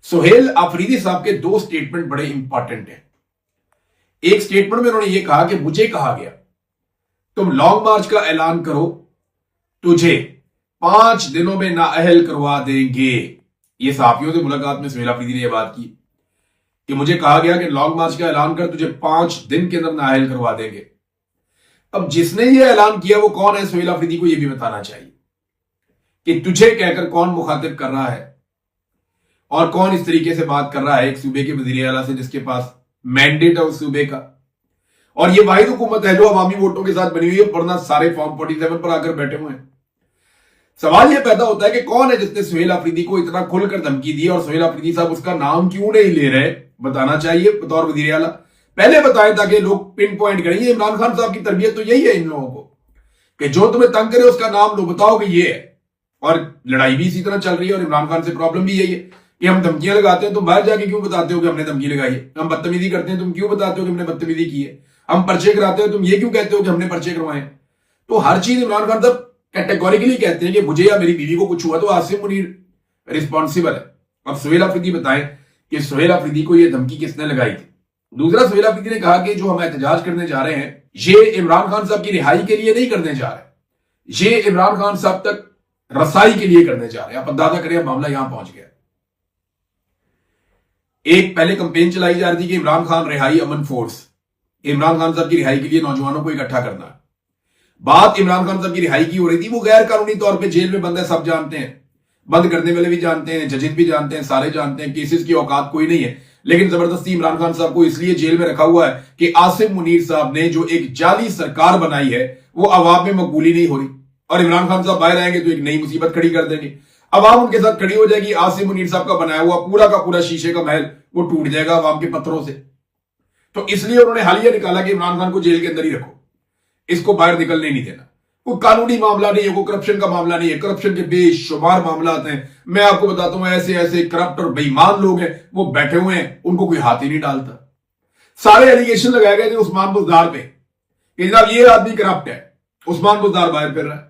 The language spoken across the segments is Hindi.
सुहेल आफरीदी साहब के दो स्टेटमेंट बड़े इंपॉर्टेंट हैं। एक स्टेटमेंट में उन्होंने यह कहा कि मुझे कहा गया तुम लॉन्ग मार्च का ऐलान करो, तुझे 5 दिनों में नाअहल करवा देंगे। यह सहाफियों से मुलाकात में सुहेल आफरीदी ने यह बात की कि मुझे कहा गया कि लॉन्ग मार्च का ऐलान कर, तुझे 5 दिन के अंदर नाअहल करवा देंगे। अब जिसने यह ऐलान किया वो कौन है, सुहेल आफरीदी को यह भी बताना चाहिए कि तुझे कहकर कौन मुखातिब कर रहा है और कौन इस तरीके से बात कर रहा है एक सूबे के वजीर आला से जिसके पास मैंडेट है उस सूबे का। और ये वाहिद हुकूमत है जो अवामी वोटों के साथ बनी हुई है, वरना सारे फॉर्म 47 पर आकर बैठे हुए हैं। सवाल यह पैदा होता है कि कौन है जिसने सुहेल आफरीदी को इतना खुलकर धमकी दी और सुहेल आफरीदी साहब उसका नाम क्यों नहीं ले रहे, बताना चाहिए बतौर वजीर आला। पहले बताएं ताकि लोग पिन पॉइंट करें। ये इमरान खान साहब की तरबियत तो यही है इन लोगों को कि जो तुम्हें तंग करे उसका नाम लो, बताओ कि ये है। और लड़ाई भी इसी तरह चल रही है और इमरान खान से प्रॉब्लम भी यही है कि हम धमकियां लगाते हैं, तुम बाहर जाके क्यों बताते हो कि हमने धमकी लगाई है। हम बदतमीजी करते हैं, तुम क्यों बताते हो कि हमने बदतमीजी की है। हम पर्चे कराते हो, तुम ये क्यों कहते हो कि हमने पर्चे करवाए। तो हर चीज इमरान खान साहब कैटेगोरिकली कहते हैं कि मुझे या मेरी बीवी को कुछ हुआ तो आसिम मुनीर रिस्पॉन्सिबल है। अब सुहेल आफरीदी बताएं कि सुहेल आफरीदी को यह धमकी किसने लगाई थी। दूसरा, सुहेल आफरीदी ने कहा कि जो हम एहतजाज करने जा रहे हैं ये इमरान खान साहब की रिहाई के लिए नहीं करने जा रहे, ये इमरान खान साहब तक रसाई के लिए करने जा रहे हैं। आप अंदाजा करें मामला यहां पहुंच गया। एक पहले कंपेन चलाई जा रही थी कि इमरान खान रिहाई अमन फोर्स, इमरान खान साहब की रिहाई के लिए नौजवानों को इकट्ठा करना। बात इमरान खान साहब की रिहाई की हो रही थी, वो गैर कानूनी तौर पे जेल में बंद है, सब जानते हैं, बंद करने वाले भी जानते हैं, जजेस भी जानते हैं, सारे जानते हैं, केसेस की औकात कोई नहीं है। लेकिन जबरदस्ती इमरान खान साहब को इसलिए जेल में रखा हुआ है कि आसिम मुनीर साहब ने जो एक जाली सरकार बनाई है वो अवाम में मकबूली नहीं हो रही और इमरान खान साहब बाहर आएंगे तो एक नई मुसीबत खड़ी कर देंगे। अवाम उनके साथ खड़ी हो जाएगी, आसिम मुनीर साहब का बनाया हुआ पूरा का पूरा शीशे का महल वो टूट जाएगा अवाम के पत्थरों से। तो इसलिए उन्होंने हालिया निकाला कि इमरान खान को जेल के अंदर ही रखो, इसको बाहर निकलने नहीं देना। कोई कानूनी मामला नहीं है, कोई करप्शन का मामला नहीं है, करप्शन के बेशुमार मामला आते हैं। मैं आपको बताता हूं ऐसे ऐसे करप्ट और बेईमान लोग हैं वो बैठे हुए हैं, उनको कोई हाथ ही नहीं डालता। सारे एलिगेशन लगाए गए थे उस्मान बुज़दार पे कि जनाब ये आदमी करप्ट है, उस्मान बुज़दार बाहर फिर रहा है।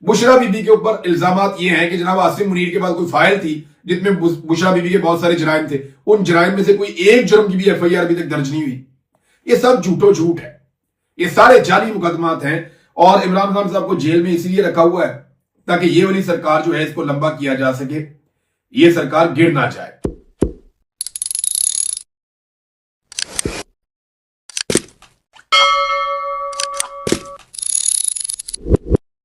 बुशरा बीबी के ऊपर इल्जामात ये हैं कि जनाब आसिम मुनीर के पास कोई फाइल थी जिसमें बुशरा बीबी के बहुत सारे जराइम थे, उन जराइम में से कोई एक जुर्म की भी एफआईआर अभी तक दर्ज नहीं हुई। ये सब झूठो झूठ है, ये सारे जाली मुकदमात हैं और इमरान खान साहब को जेल में इसलिए रखा हुआ है ताकि ये वाली सरकार जो है इसको लंबा किया जा सके, ये सरकार गिर ना जाए।